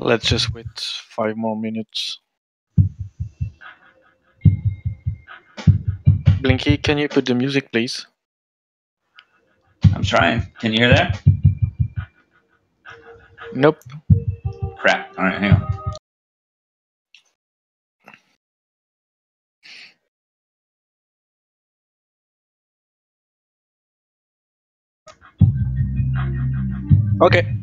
Let's just wait 5 more minutes. Blinky, can you put the music, please? I'm trying. Can you hear that? Nope. Crap. All right, hang on. Okay.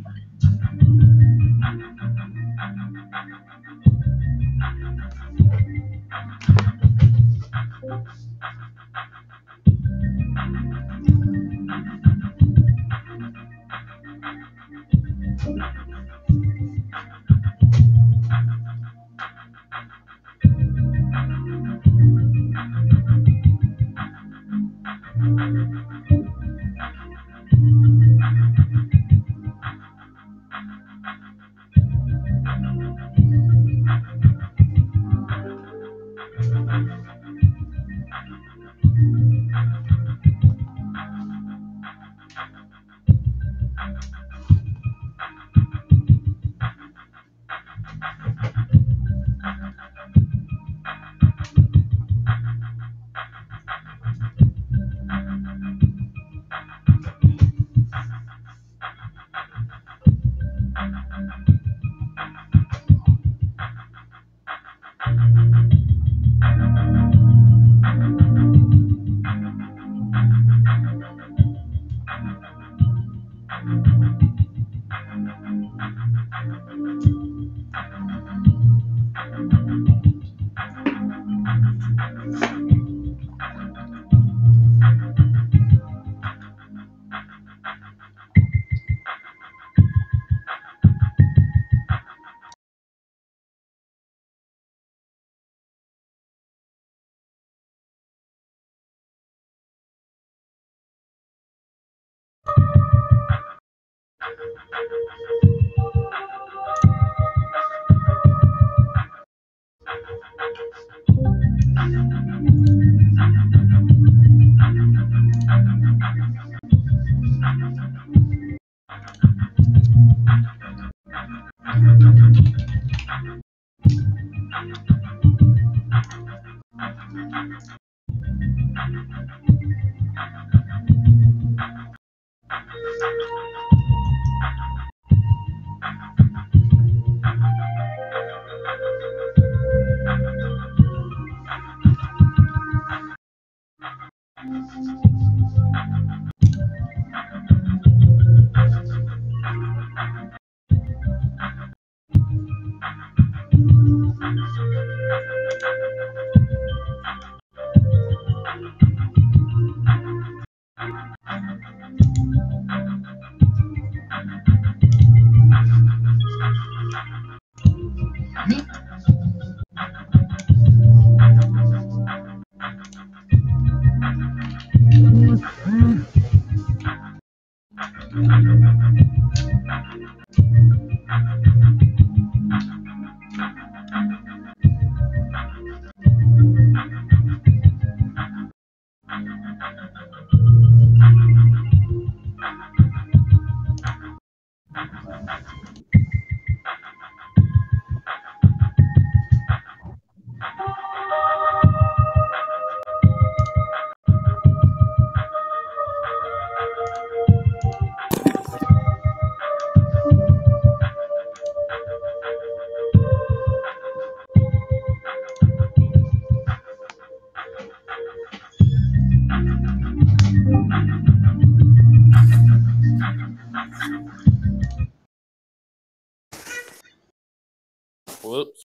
Whoops.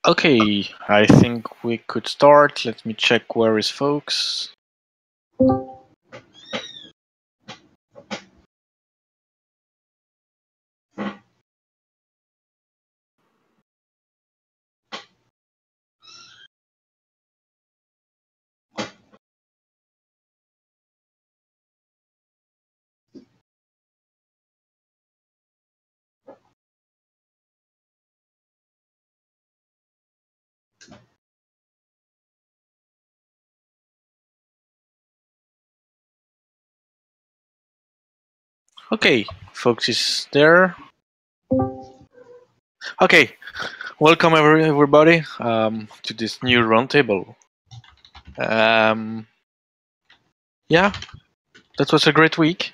Okay, I think we could start. Let me check where is folks. Okay, folks is there. Okay, welcome everybody to this new roundtable. Yeah, that was a great week.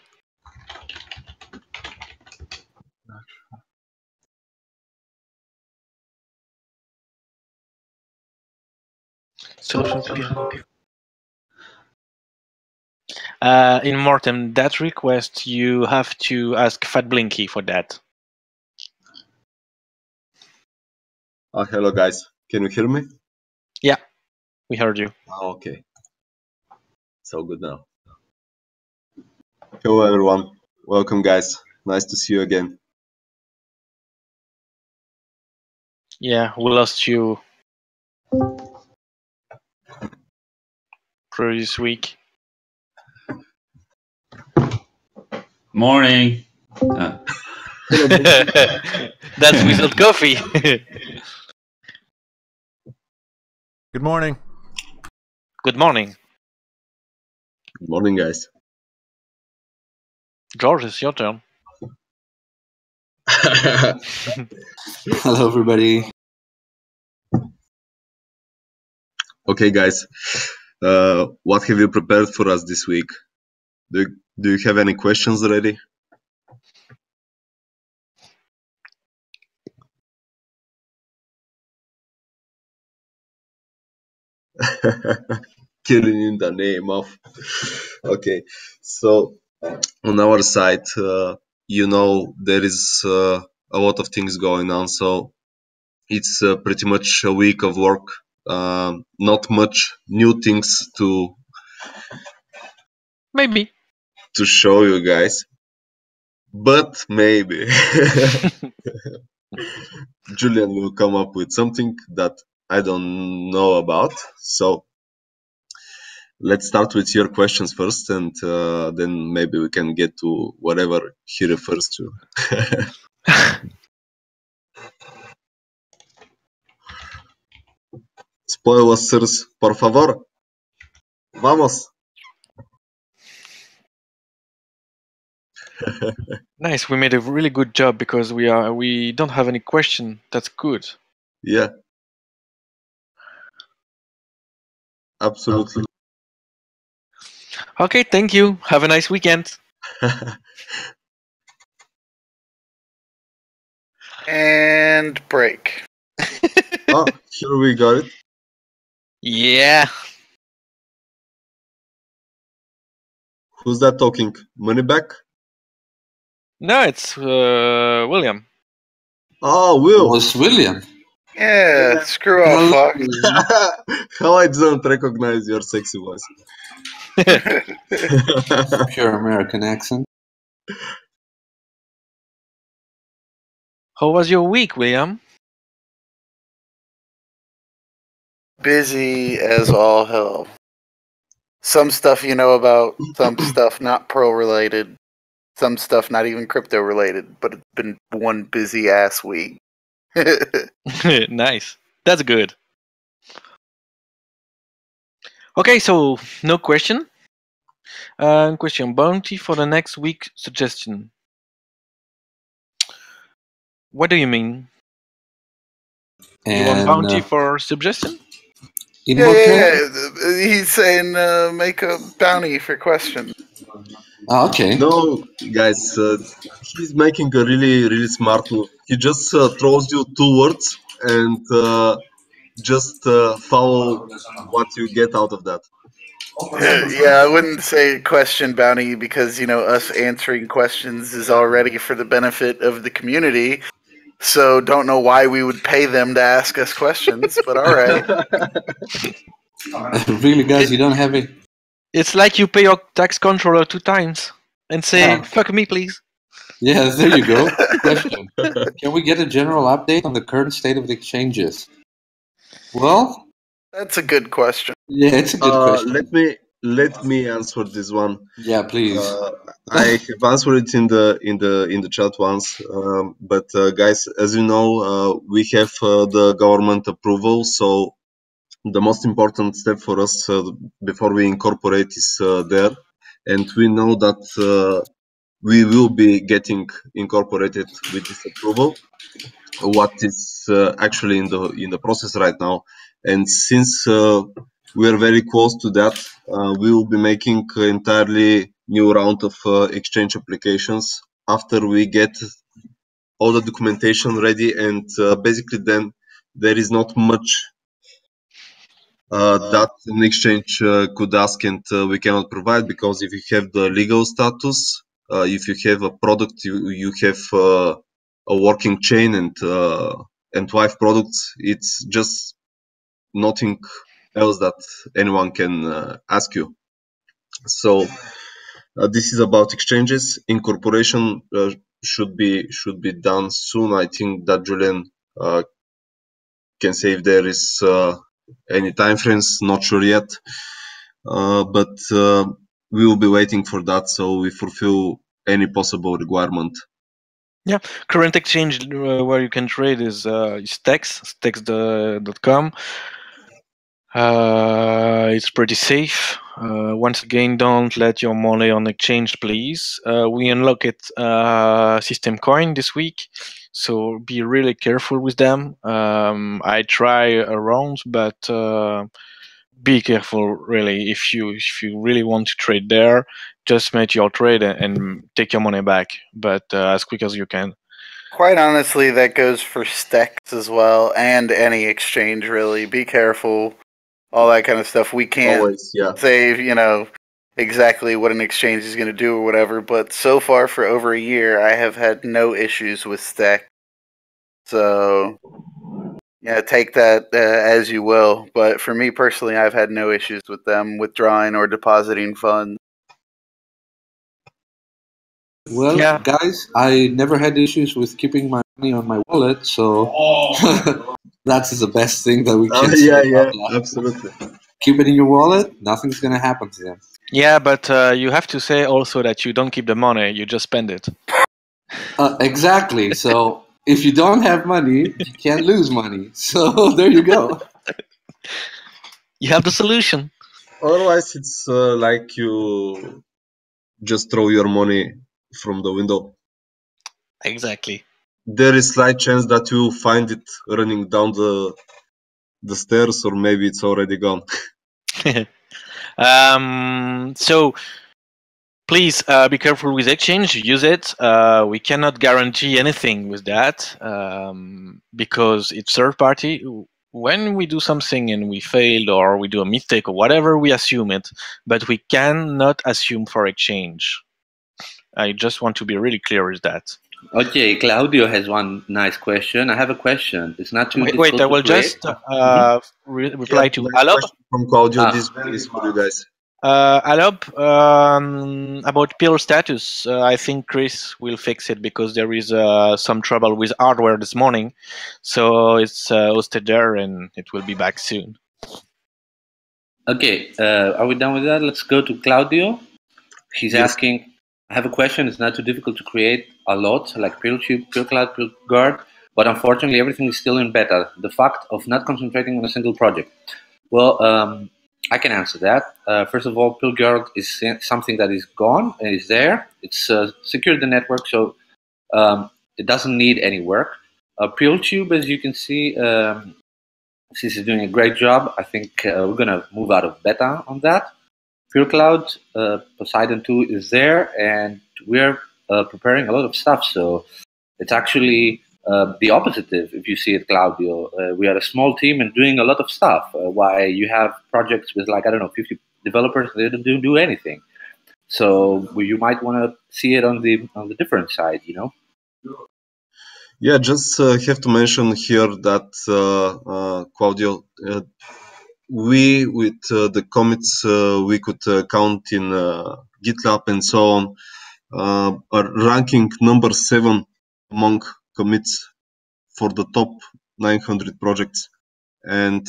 Solution to Pirl. In Mortem, that request you have to ask Fat Blinky for that. Hello guys, can you hear me? Yeah, we heard you. Okay, so good now. Hello everyone, welcome guys, nice to see you again. Yeah, we lost you previous week. Morning. That's without coffee. Good morning. Good morning. Good morning guys. George, it's your turn. Hello everybody. Okay guys, what have you prepared for us this week? Do you have any questions ready? Killing in the name of. Okay, so on our side, there is a lot of things going on, so it's pretty much a week of work. Not much new things to show you guys, but maybe Julian will come up with something that I don't know about. So let's start with your questions first, and then maybe we can get to whatever he refers to. Spoilers, por favor. Vamos. Nice. We made a really good job because we don't have any question. That's good. Yeah. Absolutely. Okay, thank you. Have a nice weekend. And break. Oh, here we got it. Yeah. Who's that talking? Money back? No, it's William. Oh, Will. It was William. Yeah, screw off, fuck. How I didn't recognize your sexy voice. Pure American accent. How was your week, William? Busy as all hell. Some stuff you know about, some stuff not Pirl related, some stuff not even crypto related, but it's been one busy ass week. Nice. That's good. Okay, so no question. Question bounty for the next week suggestion. What do you mean? You want bounty for suggestion? Yeah. He's saying make a bounty for questions. Oh, okay. No, guys, he's making a really, really smart move. He just throws you two words and just follow what you get out of that. Yeah, I wouldn't say question bounty because, us answering questions is already for the benefit of the community. So don't know why we would pay them to ask us questions, but all right. Really, guys, you don't have it? It's like you pay your tax controller 2 times and say, fuck me, please. Yeah, there you go. Question. Can we get a general update on the current state of the exchanges? Well, that's a good question. Yeah, it's a good question. Let me answer this one. Yeah, please. I have answered it in the chat once, but guys, as you know, we have the government approval. So the most important step for us before we incorporate is there, and we know that we will be getting incorporated with this approval, what is actually in the process right now. And since we are very close to that, we will be making entirely new round of exchange applications after we get all the documentation ready, and basically then there is not much that an exchange could ask and we cannot provide, because if you have the legal status, if you have a product, you have a working chain and live products, it's just nothing else that anyone can ask you. So this is about exchanges. Incorporation should be done soon. I think that Julian can say if there is any time frames. Not sure yet, but we will be waiting for that, so we fulfill any possible requirement. Yeah, current exchange where you can trade is Stex.com. It's pretty safe. Once again, don't let your money on exchange, please. We unlocked System Coin this week, so be really careful with them. I try around, but be careful, really. If you really want to trade there, just make your trade and take your money back, but as quick as you can. Quite honestly, that goes for Stex as well, and any exchange, really. Be careful. All that kind of stuff. We can't Always, yeah. say, exactly what an exchange is going to do or whatever, but so far for over a year, I have had no issues with Stex. So, yeah, take that as you will. But for me personally, I've had no issues with them withdrawing or depositing funds. Well, Yeah. guys, I never had issues with keeping my money on my wallet, so that's the best thing that we can say. Yeah, absolutely. Keep it in your wallet, nothing's gonna happen to them. Yeah, but you have to say also that you don't keep the money, you just spend it. Exactly. So if you don't have money, you can't lose money. So there you go. You have the solution. Otherwise, it's like you just throw your money from the window. Exactly. There is slight chance that you will find it running down the stairs, or maybe it's already gone. So please be careful with exchange. Use it. We cannot guarantee anything with that because it's third party. When we do something and we failed or we do a mistake or whatever, we assume it, but we cannot assume for exchange. I just want to be really clear with that. Okay, Claudio has one nice question. I have a question. It's not too Wait, I will create. just reply to next Alob. question from Claudio. Ah. This is for you guys. Alob, about Pirl status, I think Chris will fix it because there is some trouble with hardware this morning. So it's hosted there and it will be back soon. Okay, are we done with that? Let's go to Claudio. He's Yes. asking, I have a question. It's not too difficult to create a lot like PirlTube, PirlCloud, PirlGuard, but unfortunately everything is still in beta. The fact of not concentrating on a single project. Well, I can answer that. First of all, PirlGuard is something that is gone and is there. It's secured the network, so it doesn't need any work. PirlTube, as you can see, since it's doing a great job, I think we're going to move out of beta on that. PirlCloud, Poseidon 2 is there, and we're preparing a lot of stuff. So it's actually the opposite if you see it, Claudio. We are a small team and doing a lot of stuff. While you have projects with 50 developers, they don't do anything. So you might want to see it on the different side, Yeah, just have to mention here that Claudio, we with the commits we could count in GitLab and so on are ranking number 7 among commits for the top 900 projects. And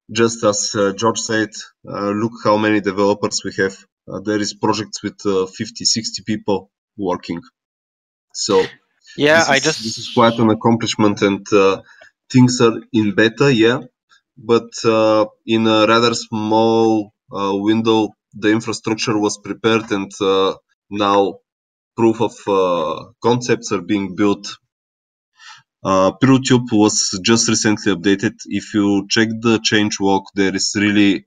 just as George said, look how many developers we have. There is projects with 50, 60 people working. So Yeah, this is quite an accomplishment, and things are in beta, yeah, but in a rather small window, the infrastructure was prepared, and now proof of concepts are being built. Pirl was just recently updated. If you check the changelog, there is really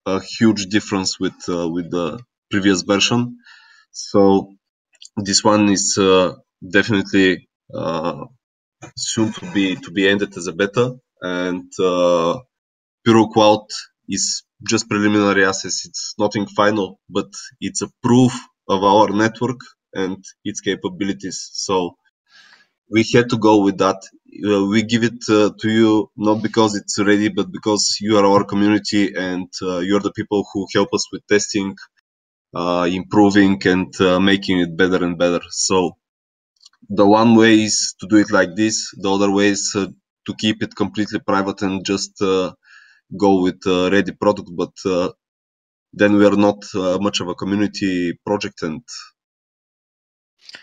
a huge difference with the previous version. So this one is definitely soon to be ended as a beta, and Pirl Cloud is just preliminary access. It's nothing final, but it's a proof of our network and its capabilities. So we had to go with that. We give it to you not because it's ready, but because you are our community and you're the people who help us with testing, improving, and making it better and better. So the one way is to do it like this. The other way is to keep it completely private and just go with ready product. But then we are not much of a community project, and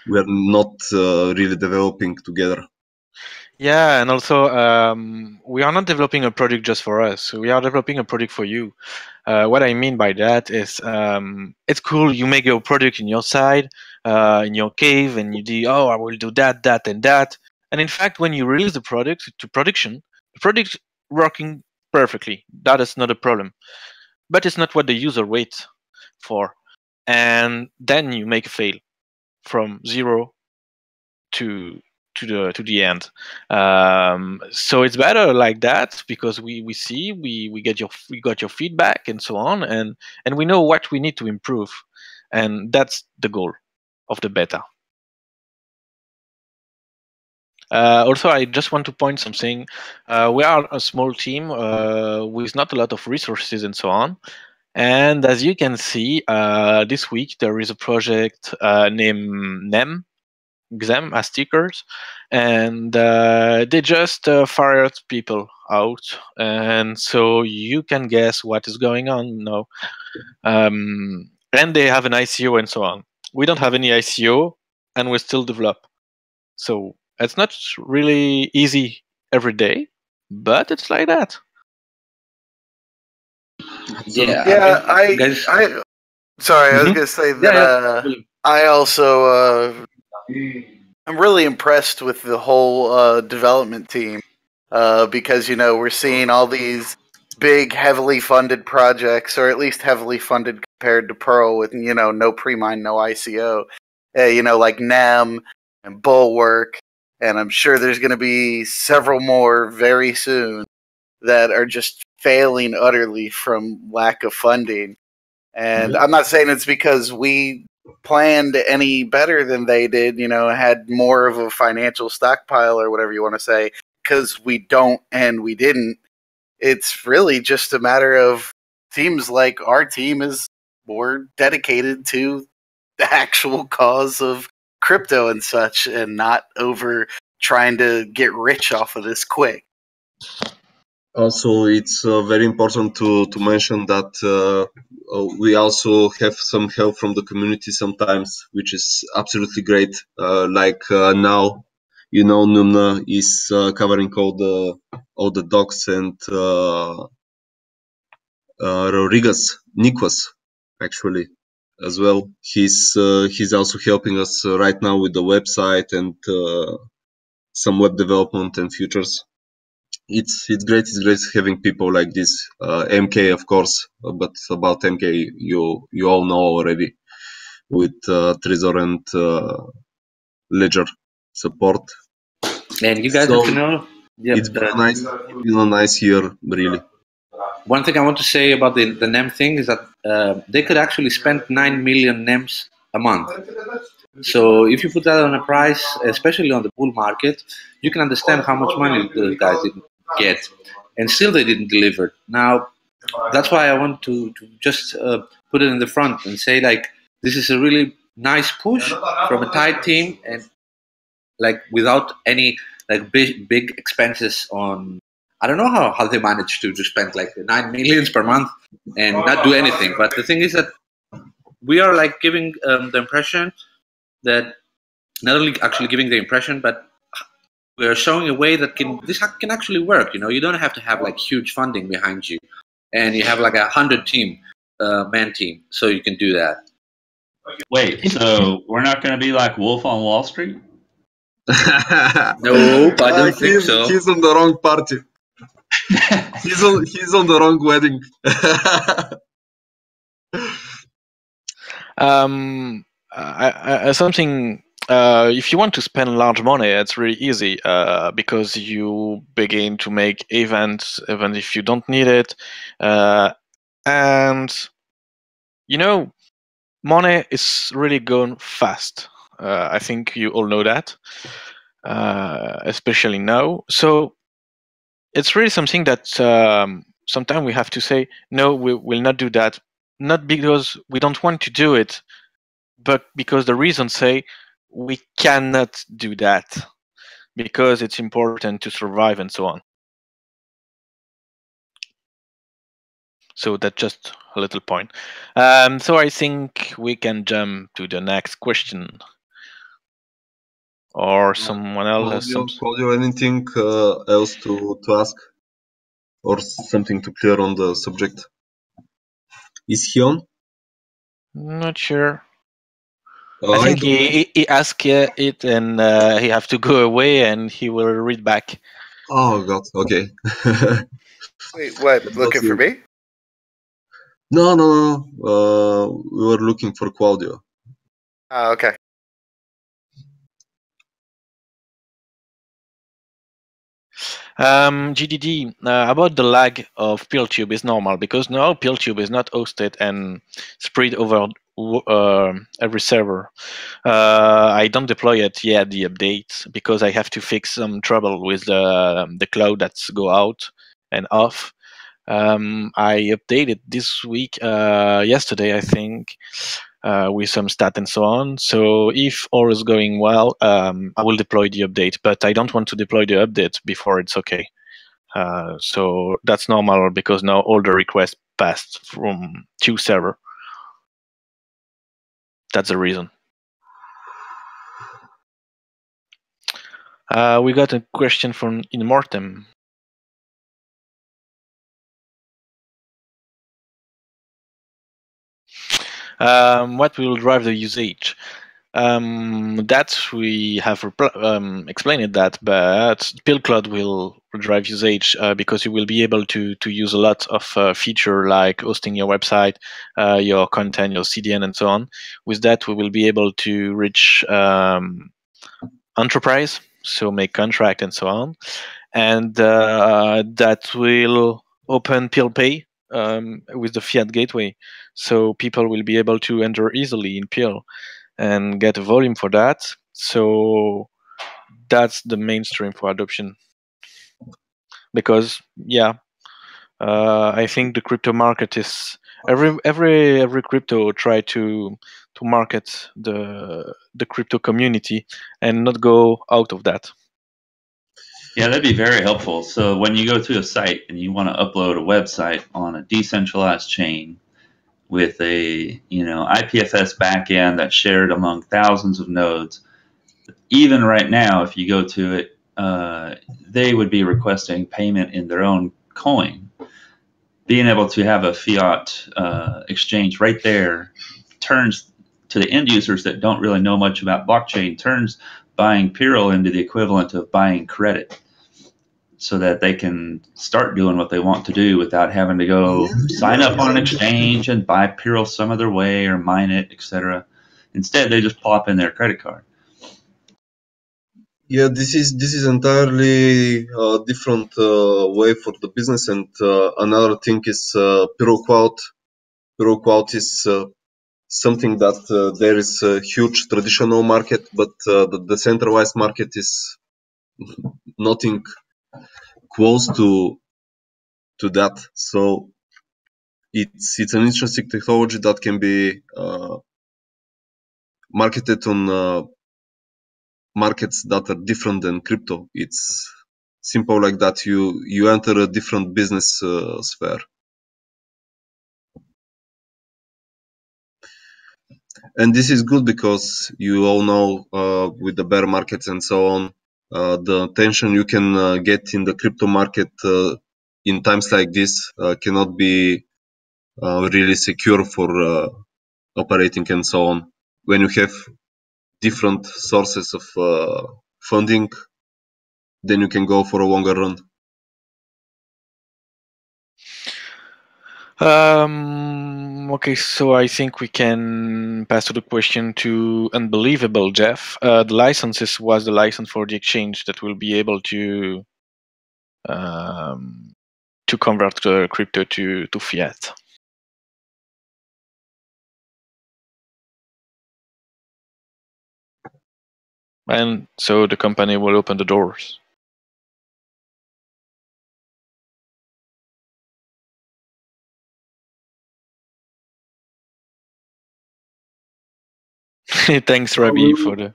we are not really developing together. Yeah, and also we are not developing a product just for us. We are developing a product for you. What I mean by that is it's cool. You make your product in your side, in your cave, and you do, oh, I will do that, that, and that. And in fact, when you release the product to production, the product working perfectly. That is not a problem. But it's not what the user waits for. And then you make a fail from 0 to the end. So it's better like that because we see we got your feedback and so on, and we know what we need to improve, and that's the goal of the beta. Also, I just want to point something. We are a small team with not a lot of resources and so on. And as you can see, this week there is a project named NEM, XAM as stickers, and they just fired people out, and so you can guess what is going on now. And they have an ICO and so on. We don't have any ICO, and we still develop. So it's not really easy every day, but it's like that. Yeah, I sorry, I was gonna say that I also I'm really impressed with the whole development team because we're seeing all these big, heavily funded projects, or at least heavily funded compared to Pirl, with no pre-mine, no ICO, like NEM and Bulwark, and I'm sure there's going to be several more very soon that are just failing utterly from lack of funding. And I'm not saying it's because we planned any better than they did, had more of a financial stockpile or whatever you want to say, because we don't and we didn't. It's really just a matter of teams like our team is more dedicated to the actual cause of crypto and such, and not over trying to get rich off of this quick. Also, it's very important to mention that we also have some help from the community sometimes, which is absolutely great. Now, Numna is covering all the docs, and Rodriguez, Nikos, actually, as well. He's also helping us right now with the website and some web development and futures. It's great. It's great having people like this. MK, of course, but about MK, you all know already, with Trezor and Ledger support. And you guys have to know, it's been a nice year, really. One thing I want to say about the NEM thing is that they could actually spend 9 million NEMs a month. So if you put that on a price, especially on the bull market, you can understand how much money those guys didn't get, and still they didn't deliver. Now, that's why I want to just put it in the front and say, like, this is a really nice push from a tight team, and like without any like big expenses on. I don't know how they managed to spend like 9 millions per month and not do anything. But the thing is that we are like giving the impression that not only actually giving the impression, but we are showing a way that this can actually work. You don't have to have like huge funding behind you, and you have like 100 man team, so you can do that. Wait, so we're not going to be like Wolf on Wall Street? Nope, I don't think he's, so. He's on the wrong party. He's on the wrong wedding. Something. If you want to spend large money, it's really easy because you begin to make events even if you don't need it, and money is really going fast. I think you all know that, especially now. So it's really something that sometimes we have to say, no, we will not do that. Not because we don't want to do it, but because the reasons say we cannot do that because it's important to survive and so on. So that's just a little point. So I think we can jump to the next question. Or someone else has some. Claudio, anything else to ask? Or something to clear on the subject? Is he on? Not sure. I think he asked it and he have to go away and he will read back. Oh God, okay. Wait, what? Looking for me? No. We were looking for Claudio. Oh, okay. GDD, about the lag of PeelTube is normal because now PeelTube is not hosted and spread over every server. I don't deploy it yet, the update, because I have to fix some trouble with the cloud that's go out and off. I updated this week, yesterday, I think, with some stat and so on. So if all is going well, I will deploy the update, but I don't want to deploy the update before it's okay. So that's normal because now all the requests passed from 2 server. That's the reason. We got a question from Immortem. What will drive the usage? That we have explained that, but Pirl Cloud will drive usage because you will be able to use a lot of feature like hosting your website, your content, your CDN, and so on. With that, we will be able to reach enterprise, so make contract and so on, and that will open Pirl Pay with the Fiat gateway, so people will be able to enter easily in Pirl and get a volume for that. So that's the mainstream for adoption. Because I think the crypto market is every crypto try to market the crypto community and not go out of that. Yeah, that'd be very helpful. So when you go to a site and you want to upload a website on a decentralized chain with a IPFS backend that's shared among thousands of nodes, even right now, if you go to it, they would be requesting payment in their own coin. Being able to have a fiat exchange right there turns, to the end users that don't really know much about blockchain, turns buying Pirl into the equivalent of buying credit, so that they can start doing what they want to do without having to go sign up on an exchange and buy Pirl some other way or mine it, etc. Instead, they just plop in their credit card. Yeah, this is entirely different way for the business, and another thing is Pirl Cloud. Pirl Cloud is something that there is a huge traditional market, but the decentralized market is nothing close to that. So it's an interesting technology that can be marketed on markets that are different than crypto. It's simple like that. You enter a different business sphere. And this is good because you all know with the bear markets and so on, the attention you can get in the crypto market in times like this cannot be really secure for operating and so on. when you have different sources of funding, then you can go for a longer run. Okay, so I think we can pass to the question to Unbelievable Jeff. The licenses was the license for the exchange that will be able to convert crypto to fiat. And so the company will open the doors. Thanks, Rabbi, for the...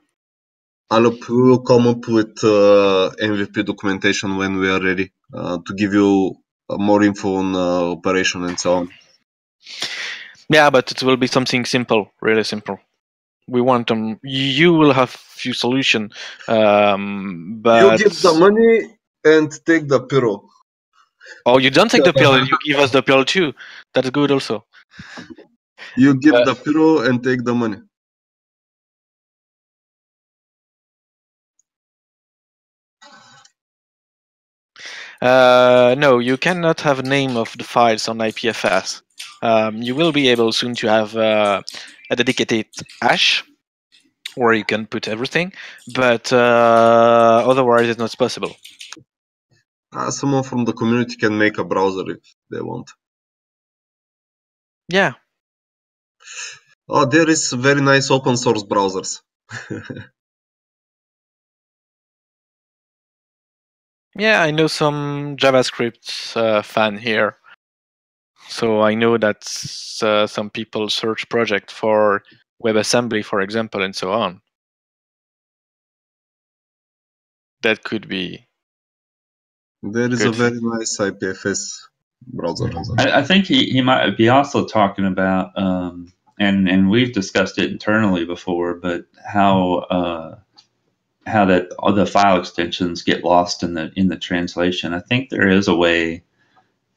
We will come up with MVP documentation when we are ready to give you more info on operation and so on. Yeah, but it will be something simple, really simple. We want them. You will have few solution, but you give the money and take the Pirl. Oh, you don't take the pill. You give us the pill too. That's good also. You give the Pirl and take the money. No, you cannot have a name of the files on IPFS. You will be able soon to have a dedicated hash where you can put everything, but otherwise it's not possible. Someone from the community can make a browser if they want. Yeah. Oh, there is very nice open source browsers. Yeah, I know some JavaScript fan here. So I know that some people search project for WebAssembly, for example, and so on. That could be. There is a very nice IPFS browser. I think he might be also talking about, and we've discussed it internally before, but how that all the file extensions get lost in the translation. I think there is a way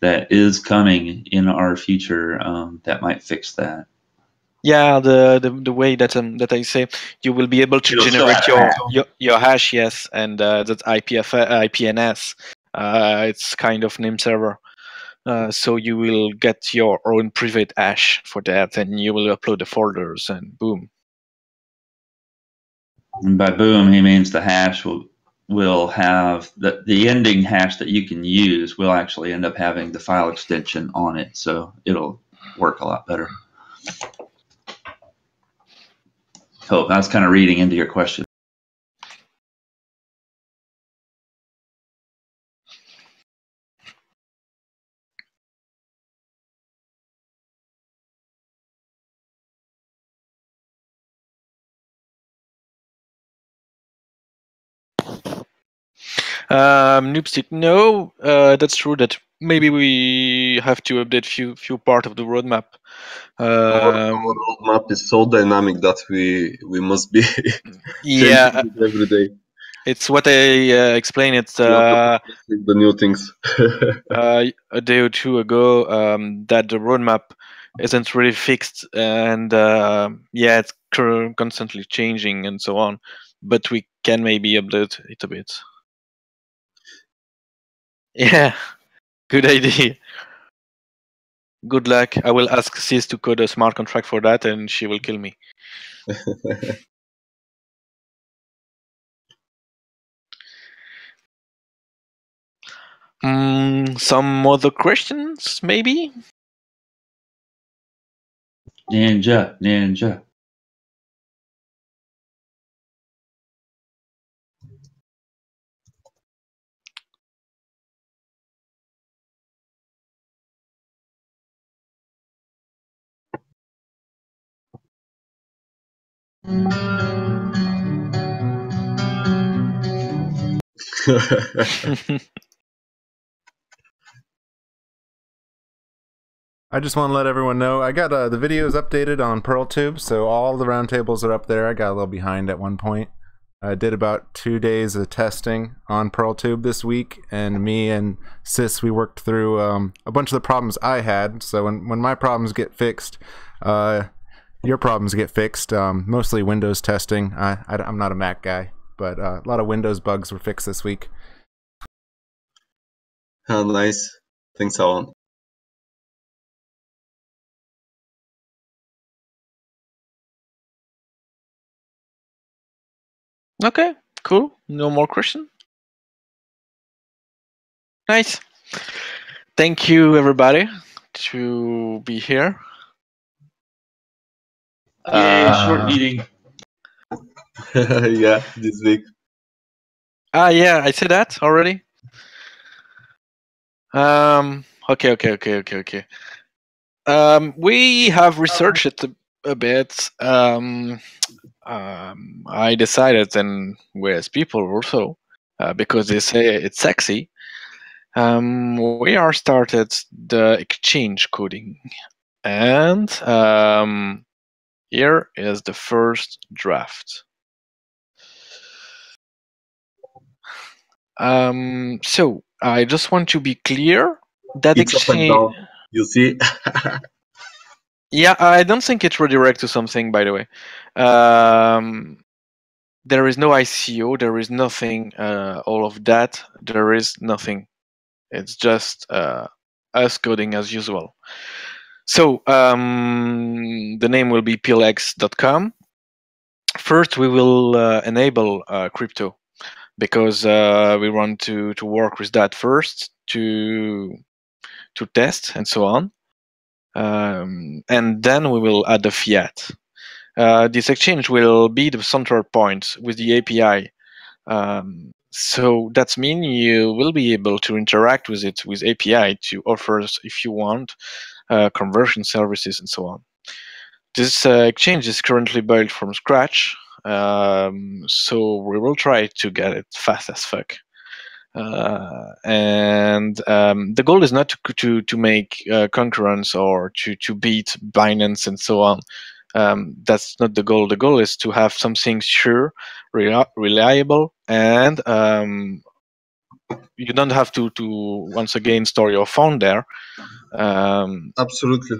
that is coming in our future that might fix that. Yeah, the way that I say, you will be able to generate your hash, yes, and that IPNS. It's kind of name server. So you will get your own private hash for that, and you will upload the folders, and boom. And by boom, he means the hash will have the ending hash that you can use will actually end up having the file extension on it, so it'll work a lot better. So I was kind of reading into your question. Noobstick, no, that's true that maybe we have to update few part of the roadmap. Our roadmap is so dynamic that we must be changing it every day. It's what I explained. It's the new things. A day or two ago that the roadmap isn't really fixed, and yeah, it's constantly changing and so on. But we can maybe update it a bit. Yeah, good idea. Good luck. I will ask Sis to code a smart contract for that, and she will kill me. Some other questions, maybe? Ninja. I just want to let everyone know I got the videos updated on PearlTube, so all the roundtables are up there. I got a little behind at one point. I did about 2 days of testing on PearlTube this week, and me and Sis, we worked through a bunch of the problems I had. So when my problems get fixed, your problems get fixed. Mostly Windows testing. I'm not a Mac guy, but a lot of Windows bugs were fixed this week. Oh, nice. Thanks, Alan. Okay, cool. No more question. Nice. Thank you, everybody, to be here. Yay, short meeting. Yeah, this week. Yeah, I said that already. Okay. We have researched it a bit. I decided, and with people also, because they say it's sexy, we are started the exchange coding. And here is the first draft. So I just want to be clear that It's up and exchange. down. You see? Yeah, I don't think it redirects to something. By the way, there is no ICO. There is nothing. All of that. There is nothing. It's just us coding as usual. So the name will be pirlx.com. First, we will enable crypto because we want to work with that first to test and so on, and then we will add the fiat. This exchange will be the central point with the API. So that means you will be able to interact with it with API to offer, if you want, conversion services and so on. This exchange is currently built from scratch, so we will try to get it fast as fuck. And the goal is not to make concurrence or to beat Binance and so on. That's not the goal. The goal is to have something sure, reliable, and you don't have to once again store your phone there. Absolutely.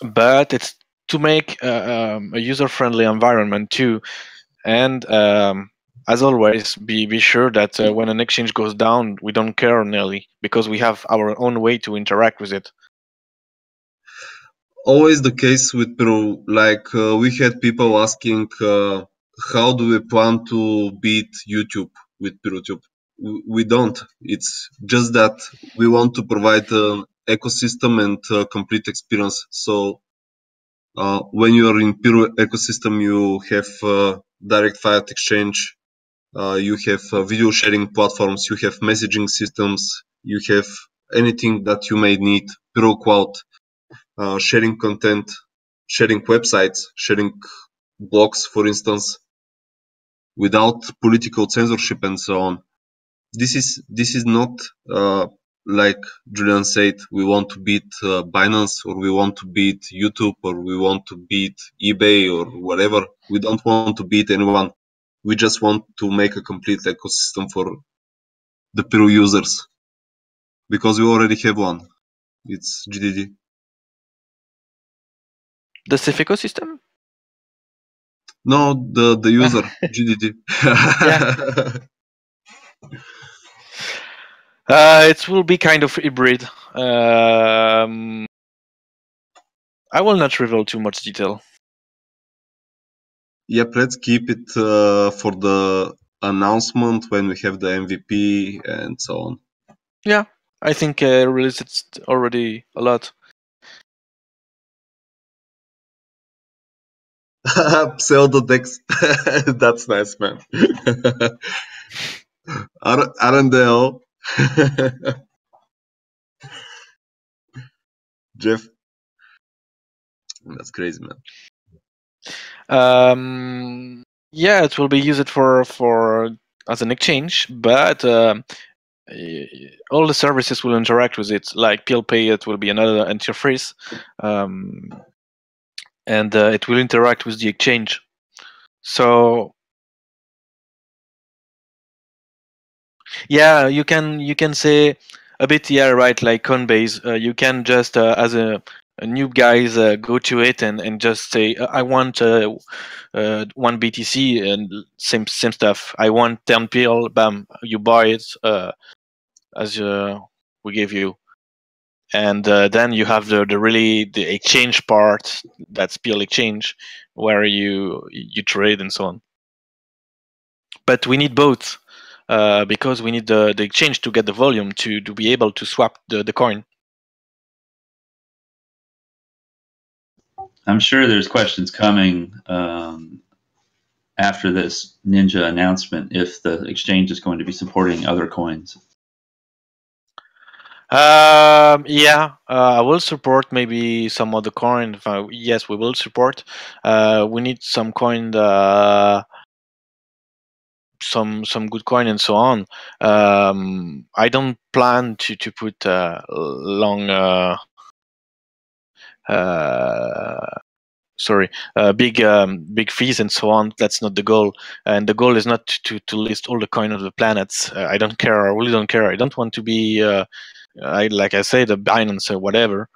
But it's to make a user-friendly environment too, and as always, be sure that when an exchange goes down, we don't care nearly because we have our own way to interact with it. Always the case with Peru. Like we had people asking, how do we plan to beat YouTube with PeruTube? We don't. It's just that we want to provide an ecosystem and a complete experience. So when you are in Peru ecosystem, you have direct fiat exchange, you have video sharing platforms, you have messaging systems, you have anything that you may need. Peru Cloud, sharing content, sharing websites, sharing blogs, for instance, without political censorship and so on. This is not like Julian said, we want to beat Binance or we want to beat YouTube or we want to beat eBay or whatever. We don't want to beat anyone. We just want to make a complete ecosystem for the Peru users because we already have one. It's GDD. The safe ecosystem? No, the user GDD. It will be kind of hybrid. I will not reveal too much detail. Yep, let's keep it for the announcement when we have the MVP and so on. Yeah, I think I released it already a lot. Pseudodex. That's nice, man. Arendelle. Jeff. That's crazy, man. Yeah, it will be used for as an exchange, but all the services will interact with it. Like Pirl Pay, it will be another interface, and it will interact with the exchange. So yeah, you can say a bit, yeah, right, like Coinbase. You can just as a new guys go to it and just say, I want 1 BTC and same stuff. I want 10 Pirl, bam, you buy it as we give you. And then you have the exchange part, that's Pirl exchange, where you trade and so on. But we need both because we need the exchange to get the volume to be able to swap the coin. I'm sure there's questions coming after this Ninja announcement if the exchange is going to be supporting other coins. Yeah, I will support maybe some other coin. Yes, we will support. We need some coin, some good coin and so on. I don't plan to put long. Big fees and so on. That's not the goal, and the goal is not to list all the coin of the planets. I don't care. I really don't care. I don't want to be. Like I say, the Binance or whatever.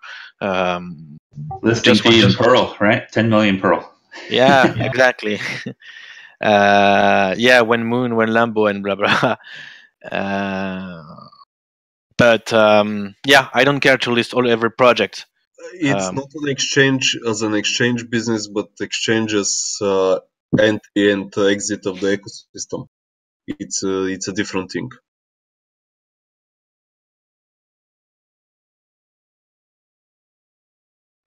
Listing fee in Pirl, right? 10 million Pirl. Yeah, exactly. Yeah, when Moon, when Lambo, and blah blah. But yeah, I don't care to list every project. It's not an exchange as an exchange business, but exchanges entry and exit of the ecosystem. It's a different thing.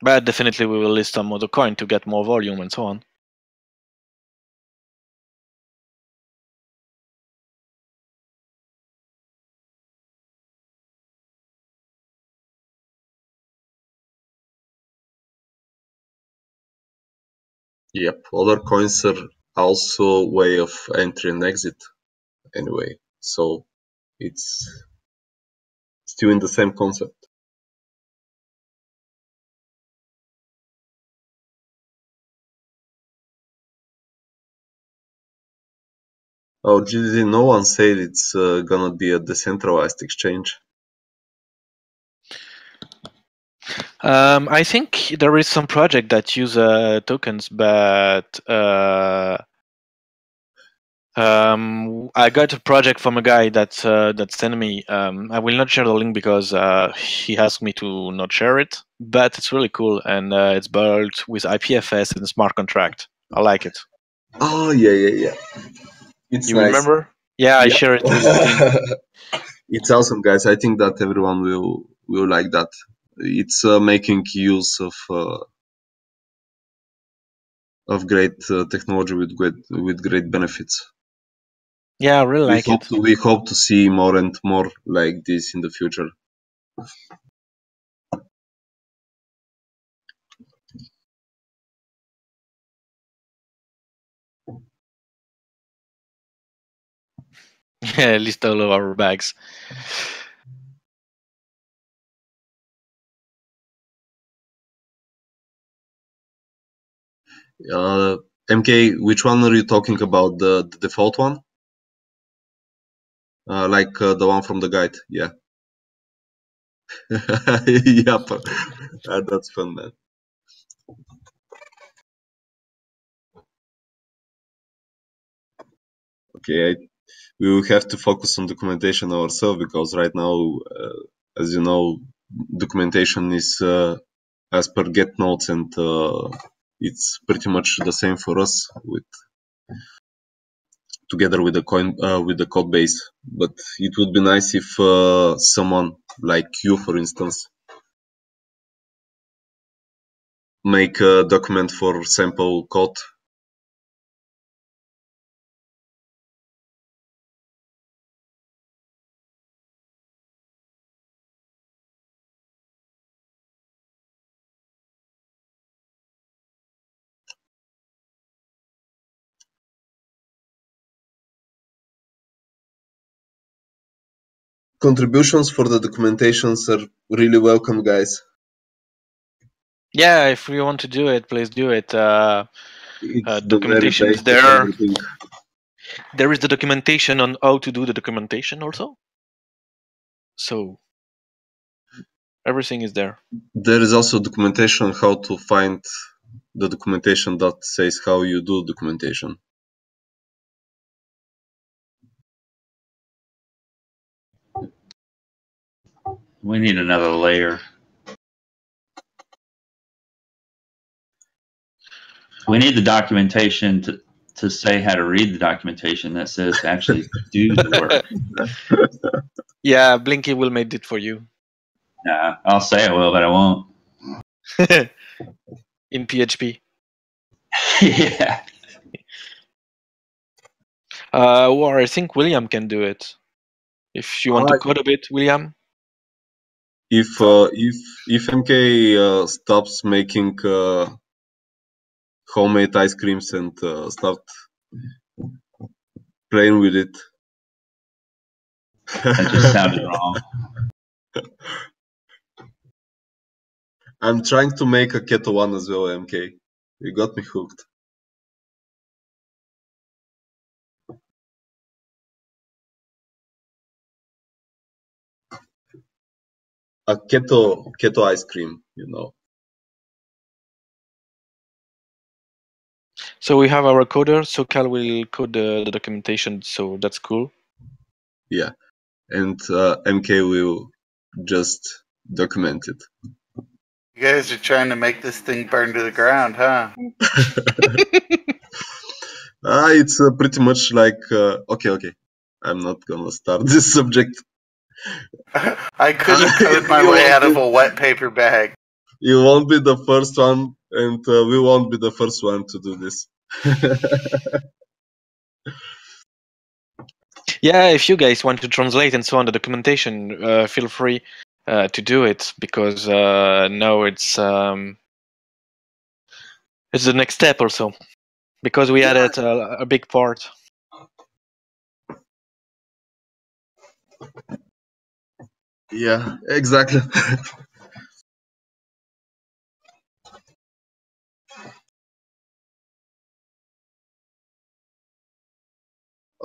But definitely we will list some other coin to get more volume and so on. Yep, other coins are also way of entry and exit anyway. So it's still in the same concept. Oh, GDD, no one said it's gonna be a decentralized exchange. I think there is some project that use tokens, but I got a project from a guy that sent me. I will not share the link because he asked me to not share it. But it's really cool, and it's built with IPFS and smart contract. I like it. Oh yeah. It's You nice. remember? Yeah, I share it with the team. It's awesome, guys. I think that everyone will like that. It's making use of great technology with great benefits. Yeah, I really like it. We hope to see more and more like this in the future. Yeah, list all of our bags. MK, which one are you talking about? The default one? Like the one from the guide? Yeah. Yep. That's fun, man. Okay, we will have to focus on documentation ourselves because right now, as you know, documentation is as per get notes, and it's pretty much the same for us together with the with the code base. But it would be nice if someone like you, for instance, make a document for sample code. Contributions for the documentations are really welcome, guys. Yeah, if you want to do it, please do it. It's Documentation is the very there. basic thing. There is the documentation on how to do the documentation also. So Everything is there. There is also documentation how to find the documentation that says how you do documentation. We need another layer. We need the documentation to say how to read the documentation that says to actually do the work. Yeah, Blinky will make it for you. Nah, I'll say I will, but I won't. In PHP. Yeah. Or I think William can do it. If you want to code a bit, William. If MK stops making homemade ice creams and start playing with it. That just sounded wrong. I'm trying to make a keto one as well, MK. You got me hooked. A keto ice cream, you know. So we have our coder. Sokal will code the documentation, so that's cool. Yeah, and MK will just document it. You guys are trying to make this thing burn to the ground, huh? It's pretty much like okay. I'm not gonna start this subject. I couldn't code my way out of a wet paper bag. You won't be the first one, and we won't be the first one to do this. Yeah, if you guys want to translate and so on the documentation, feel free to do it, because now it's the next step also, because we added a big part. Yeah, exactly.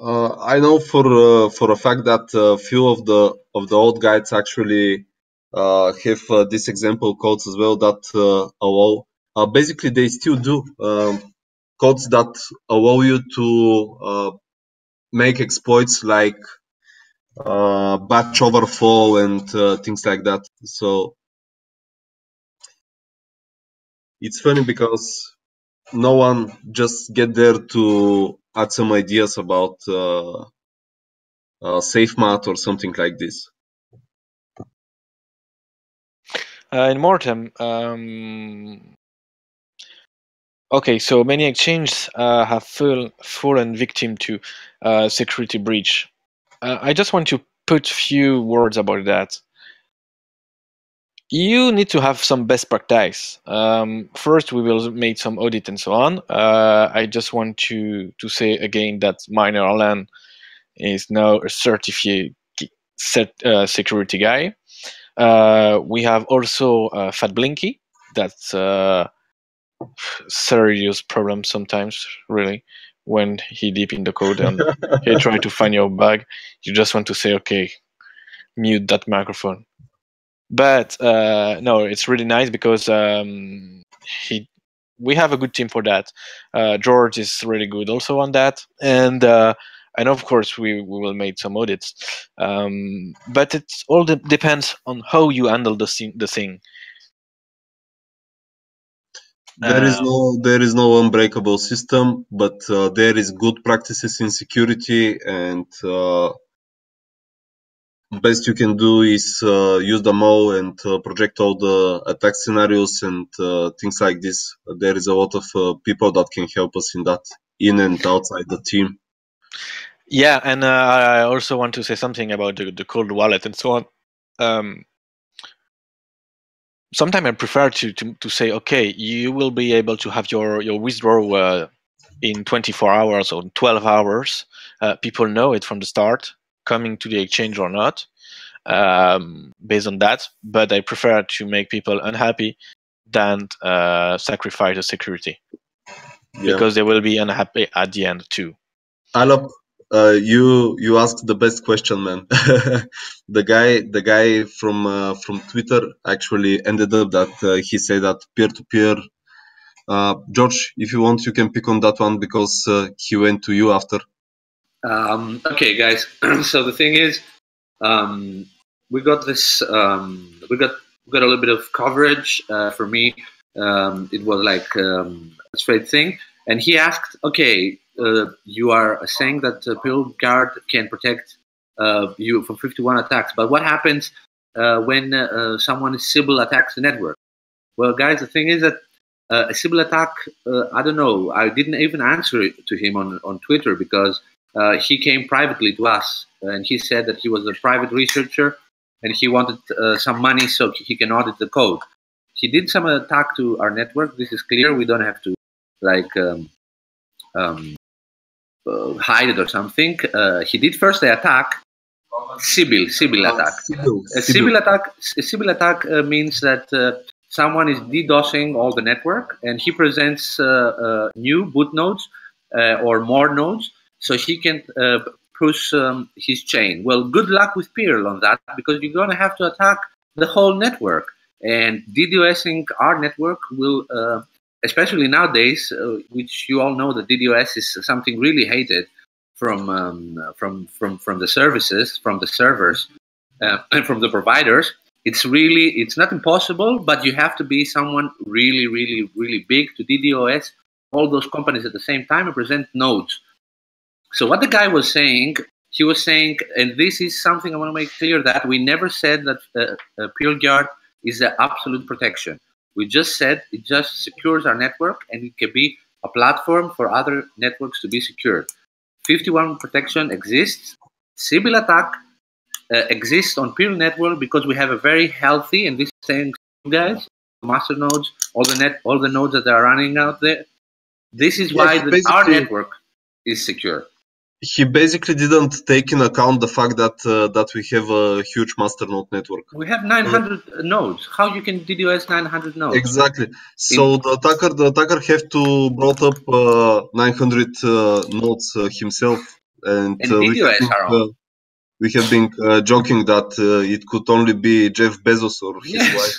I know for a fact that few of the old guides actually have this example codes as well that allow. Basically, they still do codes that allow you to make exploits like batch overflow and things like that. So it's funny because no one just get there to add some ideas about safe math or something like this. In Mortem, okay, so many exchanges have fallen victim to security breach. I just want to put few words about that. You need to have some best practice. First, we will make some audit and so on. I just want to say again that MinerLAN is now a certified security guy. We have also Fat Blinky. That's serious problem sometimes, really, when he deep in the code and he try to find your bug. You just want to say, okay, mute that microphone. But no, it's really nice because we have a good team for that. George is really good also on that, and of course we will make some audits. But it all depends on how you handle the thing. There is no unbreakable system, but there is good practices in security, and best you can do is use them all and project all the attack scenarios and things like this. There is a lot of people that can help us in that, in and outside the team. Yeah, and I also want to say something about the cold wallet and so on. Sometimes I prefer to say, okay, you will be able to have your withdrawal in 24 hours or 12 hours. People know it from the start, coming to the exchange or not, based on that. But I prefer to make people unhappy than sacrifice the security, because they will be unhappy at the end too. Alop, you asked the best question, man. The guy from Twitter actually ended up that he said that peer-to-peer. George, if you want, you can pick on that one because he went to you after. Okay, guys. So the thing is, we got this. We got a little bit of coverage. For me, it was like a straight thing. And he asked, "Okay, you are saying that Pirl Guard can protect you from 51 attacks, but what happens when someone Sybil attacks the network?" Well, guys, the thing is that a Sybil attack. I don't know. I didn't even answer it to him on Twitter because he came privately to us and he said that he was a private researcher and he wanted some money so he can audit the code. He did some attack to our network. This is clear. We don't have to like hide it or something. He did first the attack, Sybil attack. A Sybil attack means that someone is DDoSing all the network and he presents new boot nodes or more nodes so he can push his chain. Well, good luck with Pirl on that because you're going to have to attack the whole network. And DDoSing our network will, especially nowadays, which you all know that DDoS is something really hated from the services, from the servers, and from the providers. It's not impossible, but you have to be someone really, really, really big to DDoS all those companies at the same time and present nodes. So what the guy was saying, he was saying, and this is something I want to make clear, that we never said that Pirl Guard is the absolute protection. We just said it just secures our network and it can be a platform for other networks to be secured. 51 protection exists. Sybil attack exists on Pirl network because we have a very healthy, and this is saying, guys, master nodes, all the nodes that are running out there. This is why our network is secure. He basically didn't take in account the fact that that we have a huge master node network. We have 900 nodes. How you can DDoS 900 nodes? Exactly. So the attacker have to brought up 900 nodes himself, and we have been joking that it could only be Jeff Bezos or his wife.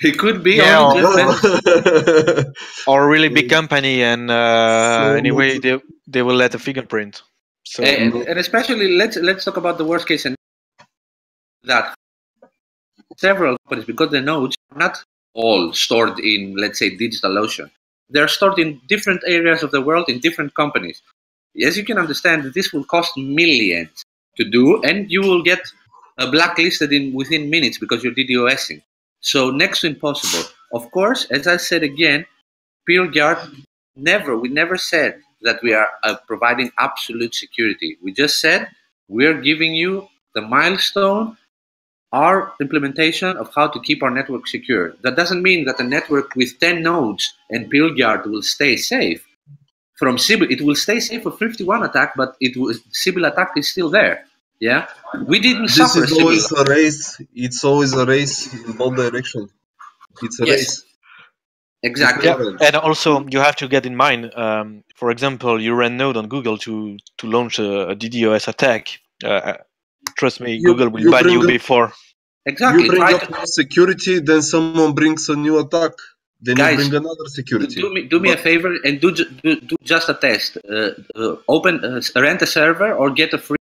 It could be only Jeff Bezos. Or a really big company, and anyway, they will let a fingerprint. So and especially let's talk about the worst case, and that several companies, because the nodes are not all stored in, let's say, DigitalOcean. They're stored in different areas of the world in different companies. As you can understand, this will cost millions to do, and you will get blacklisted within minutes because you're DDoSing. So next to impossible. Of course, as I said again, Pirl Guard we never said that we are providing absolute security. We just said we're giving you the milestone, our implementation of how to keep our network secure. That doesn't mean that a network with 10 nodes and Pirl Guard will stay safe. From Sybil, it will stay safe for 51 attack, but Sybil attack is still there. Yeah, we didn't suffer. This is always a race. It's always a race in both directions. It's a race. Exactly. Yeah. And also, you have to get in mind, for example, you ran node on Google to launch a DDoS attack. Trust me, Google will ban you before. Exactly. You bring up new security, then someone brings a new attack. Then guys, you bring another security. Do me a favor and do just a test. Rent a server or get a free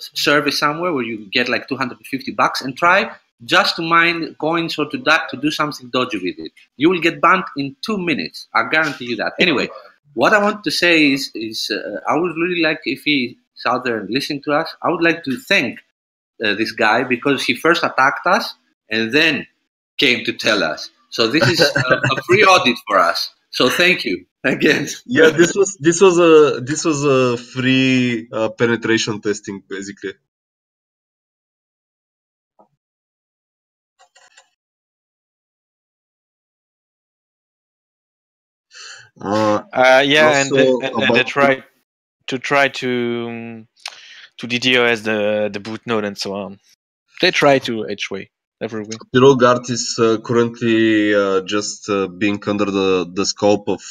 service somewhere where you get like $250 and try just to mine coins or to do something dodgy with it. You will get banned in 2 minutes. I guarantee you that. Anyway, what I want to say is I would really like, if he's out there and listening to us, I would like to thank this guy because he first attacked us and then came to tell us. So this is a free audit for us. So thank you again. Yeah, this was a free penetration testing basically. Yeah, and they try to DDoS the boot node and so on. They try to H-way every way. Pirl Guard is currently just being under the scope of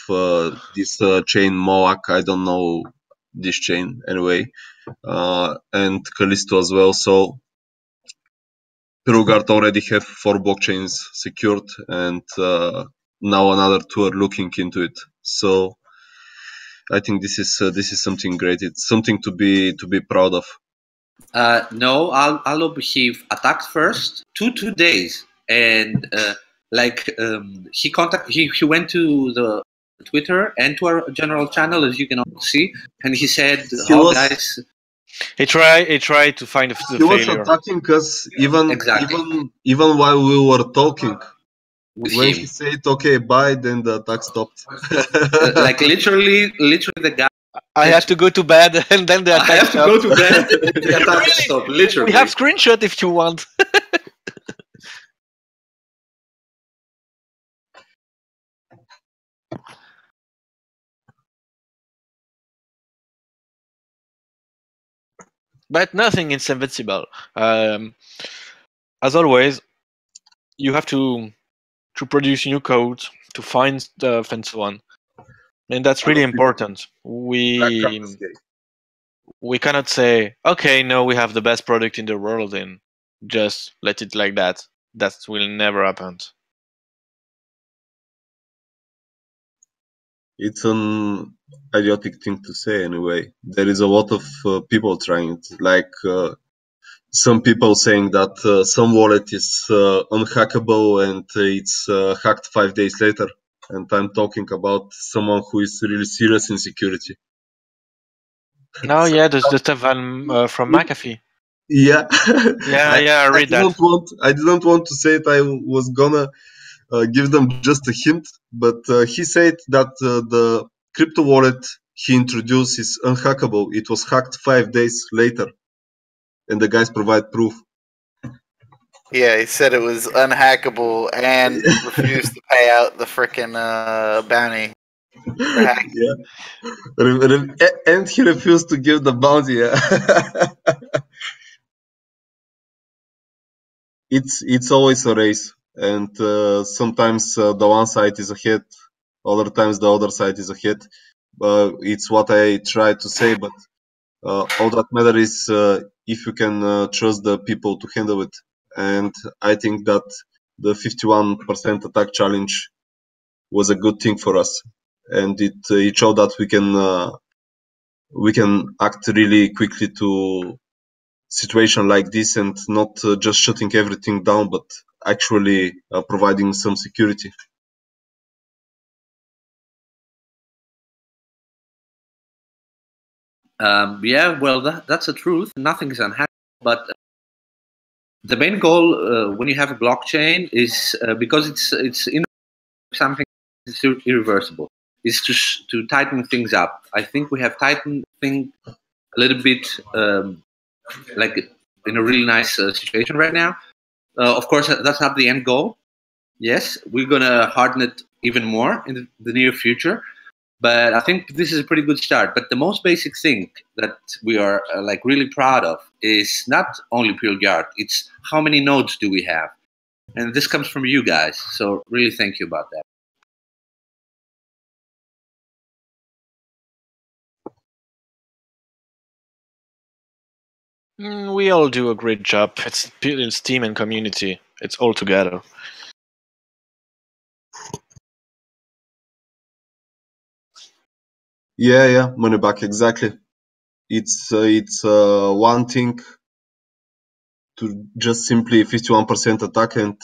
this chain MOAC. I don't know this chain anyway, and Callisto as well. So PirlGuard already have 4 blockchains secured, and now another 2 are looking into it. So I think this is something great. It's something to be proud of. No, Allo he attacked first 2 days, and he went to the Twitter and to our general channel, as you can all see, and he said, guys." He tried to find the He was failure. attacking us even while we were talking. When he said, "Okay, bye," then the attack stopped. Like literally the guy. I had to go to bed, and then the attack I have to stopped. go to bed. The attack stopped. Literally. We have screenshot if you want. But nothing is invincible. As always, you have to produce new code, to find stuff, and so on. And that's really important. We cannot say, okay, no, we have the best product in the world, and just let it like that. That will never happen. It's an idiotic thing to say anyway. There is a lot of people trying it. Like some people saying that some wallet is unhackable and it's hacked 5 days later. And I'm talking about someone who is really serious in security. Oh yeah, there's the Stefan from McAfee. Yeah. I read that. I didn't want to say it. I was gonna give them just a hint, but he said that the crypto wallet he introduced is unhackable. It was hacked 5 days later, and the guys provide proof. Yeah, he said it was unhackable and refused to pay out the frickin' bounty. Yeah, and he refused to give the bounty. Yeah. It's always a race, and sometimes the one side is ahead, other times the other side is ahead. It's what I try to say, but all that matters is if you can trust the people to handle it. And I think that the 51% attack challenge was a good thing for us, and it showed that we can act really quickly to situation like this and not just shutting everything down, but actually providing some security. Yeah, well, that's the truth. Nothing is unhackable, but the main goal when you have a blockchain is because it's in something is irreversible, is to tighten things up. I think we have tightened things a little bit, like in a really nice situation right now. Of course, that's not the end goal. Yes, we're gonna harden it even more in the near future. But I think this is a pretty good start. But the most basic thing that we are like really proud of is not only PirlGuard, it's how many nodes do we have? And this comes from you guys. So really thank you about that. We all do a great job. It's team and community. It's all together. Yeah, money back, exactly. It's one thing to just simply 51% attack, and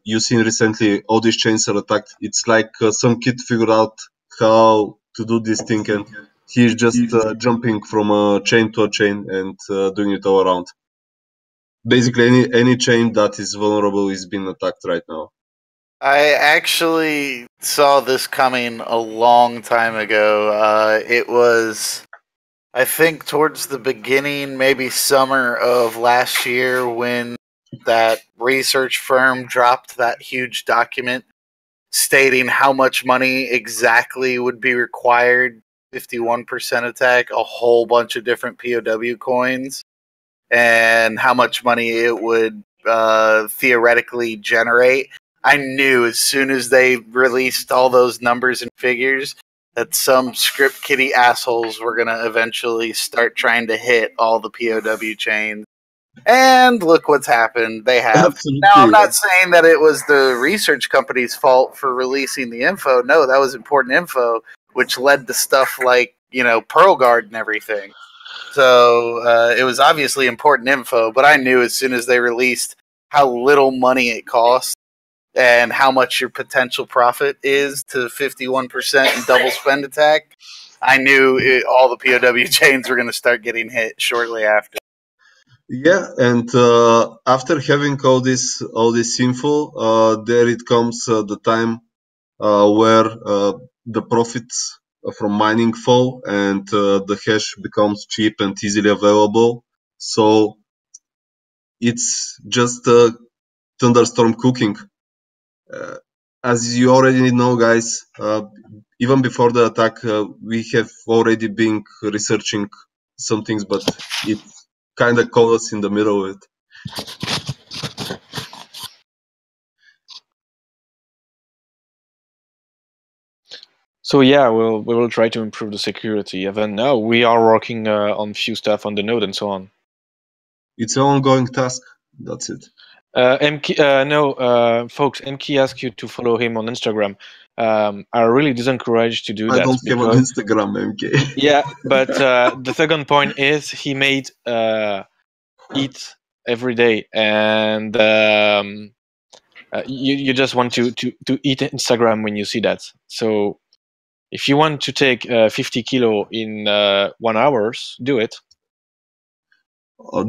you seen recently all these chains are attacked. It's like some kid figured out how to do this thing, and he's just jumping from a chain to a chain and doing it all around. Basically, any chain that is vulnerable is being attacked right now. I actually saw this coming a long time ago. It was, I think, towards the beginning, maybe summer of last year, when that research firm dropped that huge document stating how much money exactly would be required. 51% attack, a whole bunch of different POW coins, and how much money it would theoretically generate. I knew as soon as they released all those numbers and figures that some script kiddie assholes were going to eventually start trying to hit all the POW chains. And look what's happened. They have. Absolutely. Now, I'm not saying that it was the research company's fault for releasing the info. No, that was important info, which led to stuff like, Pearl Guard and everything. So it was obviously important info, but I knew as soon as they released how little money it costs and how much your potential profit is to 51% in double spend attack, I knew all the POW chains were going to start getting hit shortly after. Yeah, and after having all this info, there it comes the time where the profits from mining fall and the hash becomes cheap and easily available. So it's just thunderstorm cooking. As you already know, guys, even before the attack, we have already been researching some things, but it kind of caught us in the middle of it. So yeah, we will try to improve the security. And then now we are working on few stuff on the node and so on. It's an ongoing task. That's it. Folks, MK asked you to follow him on Instagram. I really disencourage to do that. I don't have an Instagram, MK. Yeah, but the second point is he made eat every day, and you just want to eat Instagram when you see that. So if you want to take 50 kilo in 1 hour, do it.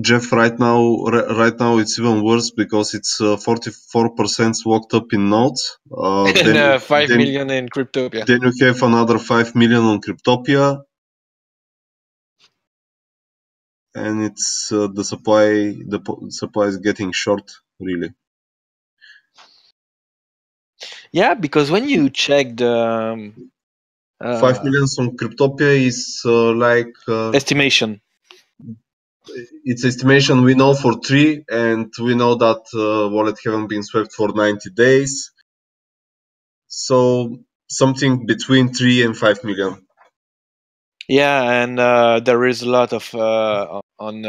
Jeff, right now it's even worse because it's 44% locked up in nodes. And 5 million in Cryptopia. Then you have another 5 million on Cryptopia, and it's the supply is getting short, really. Yeah, because when you check the 5 million on Cryptopia is like estimation. It's estimation we know for 3, and we know that wallet haven't been swept for 90 days. So something between 3 and 5 million. Yeah, and there is a lot of on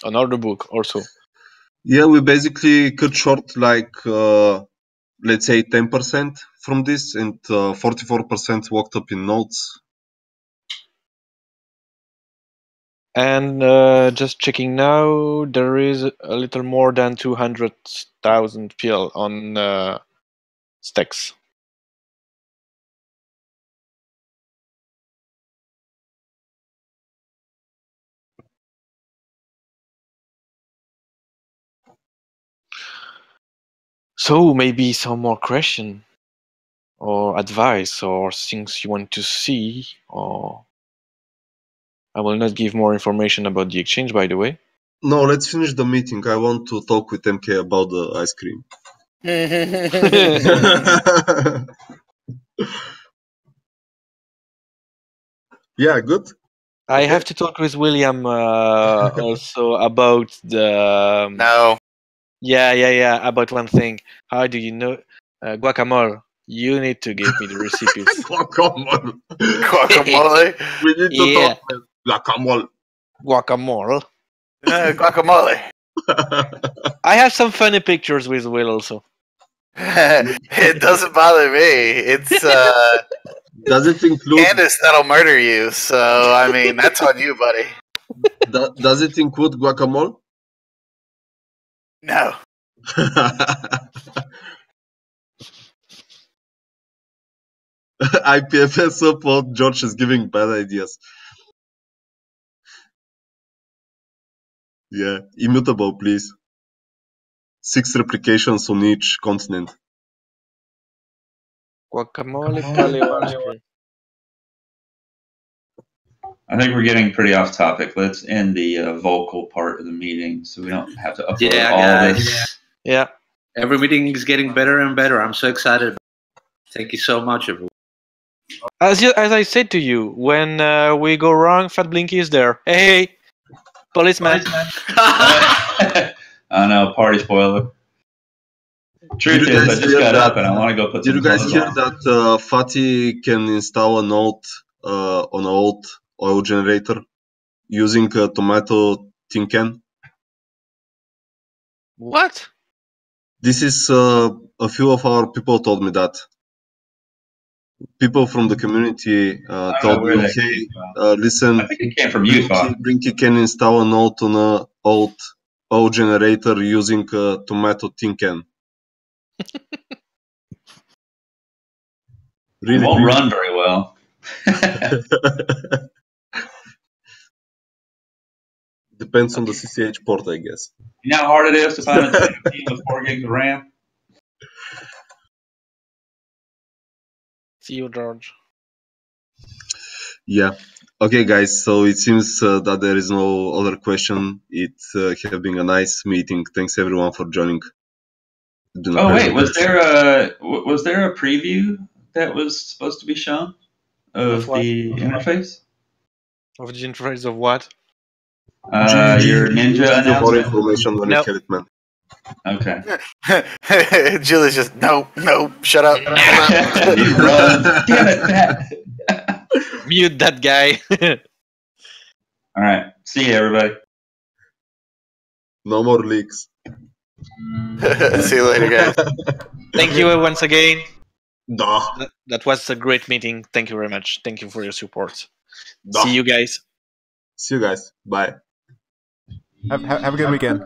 order book also. Yeah, we basically cut short like let's say 10% from this, and 44% locked up in nodes. And just checking now, there is a little more than 200,000 Pirl on stacks. So maybe some more question or advice or things you want to see, or I will not give more information about the exchange, by the way. No, let's finish the meeting. I want to talk with MK about the ice cream. Yeah, good. I have to talk with William also about the... No. Yeah, about one thing. How do you know? Guacamole. You need to give me the recipes. Guacamole. Guacamole? We need to talk with guacamole. Guacamole. Guacamole. I have some funny pictures with Will also. It doesn't bother me. It's Does it include Candace that'll murder you. So I mean, that's on you, buddy. Does it include guacamole? No. IPFS support. George is giving bad ideas. Yeah, immutable, please. 6 replications on each continent. Guacamole paleo ice cream. I think we're getting pretty off topic. Let's end the vocal part of the meeting so we don't have to upload all guys. this. Yeah. Every meeting is getting better and better. I'm so excited. Thank you so much, everyone. As I said to you, when we go wrong, Fat Blinky is there. Hey, policeman. I know, party spoiler. Truth is, I just got up and I want to go put Did some you guys clothes hear on. that Fatih can install a node on an old oil generator using a tomato tin can? What? This is a few of our people told me that. People from the community I don't know told where me, that hey, came from. listen, I think it came from Utah. Brinky can install a node on an old oil generator using a tomato tin can. It Really? won't run very well. Depends on the CCH port, I guess. You know how hard it is to find a team with 4 gigs of RAM? See you, George. Yeah. Okay, guys. So it seems that there is no other question. It has been a nice meeting. Thanks everyone for joining. It's been a Oh pleasure, wait, was guys. there a preview that was supposed to be shown Of of what? the interface? Of the interface of what? Your We'll Ninja give you more announcement. information when No. we get it, man. Okay. Jill is just no, shut up. He runs. Damn it, Pat. Mute that guy. All right. See you, everybody. No more leaks. See you later, guys. Thank you once again. Duh. That was a great meeting. Thank you very much. Thank you for your support. Duh. See you guys. See you guys. Bye. Have a good weekend.